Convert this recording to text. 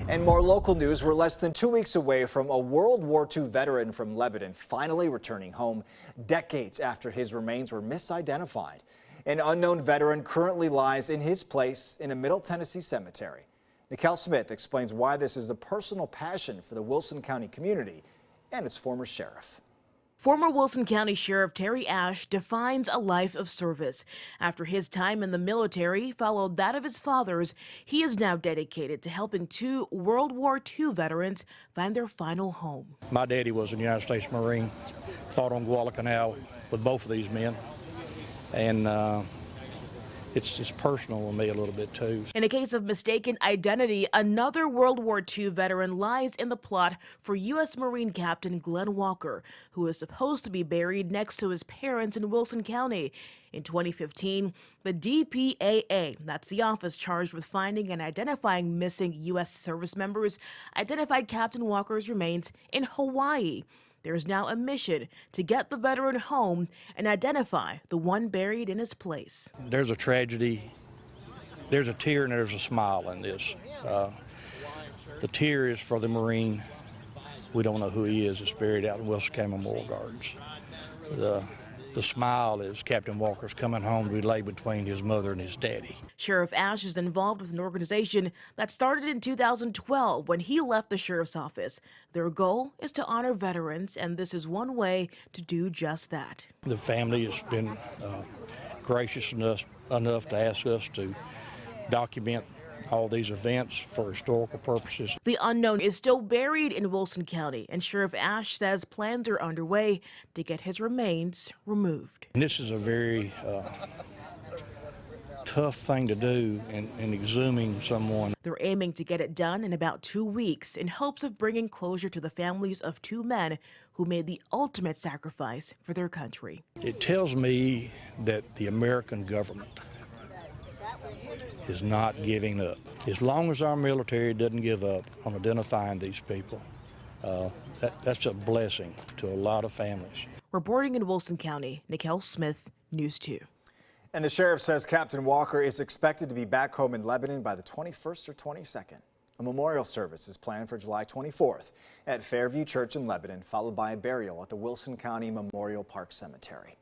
And more local news, we're less than 2 weeks away from a World War II veteran from Lebanon finally returning home decades after his remains were misidentified. An unknown veteran currently lies in his place in a Middle Tennessee cemetery. Nicole Smith explains why this is a personal passion for the Wilson County community and its former sheriff. Former Wilson County Sheriff Terry Ashe defines a life of service. After his time in the military followed that of his father's, he is now dedicated to helping 2 World War II veterans find their final home. My daddy was a United States Marine, fought on Guadalcanal with both of these men, and it's personal with me a little bit too. In a case of mistaken identity, another World War II veteran lies in the plot for U.S. Marine Captain Glenn Walker, who is supposed to be buried next to his parents in Wilson County. In 2015, the DPAA, that's the office charged with finding and identifying missing U.S. service members, identified Captain Walker's remains in Hawaii. There is now a mission to get the veteran home and identify the one buried in his place. There's a tragedy, there's a tear, and there's a smile in this. The tear is for the Marine. We don't know who he is. It's buried out in Wilson County Memorial Gardens. The smile is Captain Walker's coming home to be laid between his mother and his daddy. Sheriff Ashe is involved with an organization that started in 2012 when he left the sheriff's office. Their goal is to honor veterans, and this is one way to do just that. The family has been gracious enough to ask us to document all these events for historical purposes. The unknown is still buried in Wilson County, and Sheriff Ashe says plans are underway to get his remains removed. And this is a very tough thing to do in exhuming someone. They're aiming to get it done in about 2 weeks in hopes of bringing closure to the families of 2 men who made the ultimate sacrifice for their country. It tells me that the American government is not giving up. As long as our military doesn't give up on identifying these people, that's a blessing to a lot of families. Reporting in Wilson County, Nicole Smith, News 2. And the sheriff says Captain Walker is expected to be back home in Lebanon by the 21st or 22nd. A memorial service is planned for July 24th at Fairview Church in Lebanon, followed by a burial at the Wilson County Memorial Park Cemetery.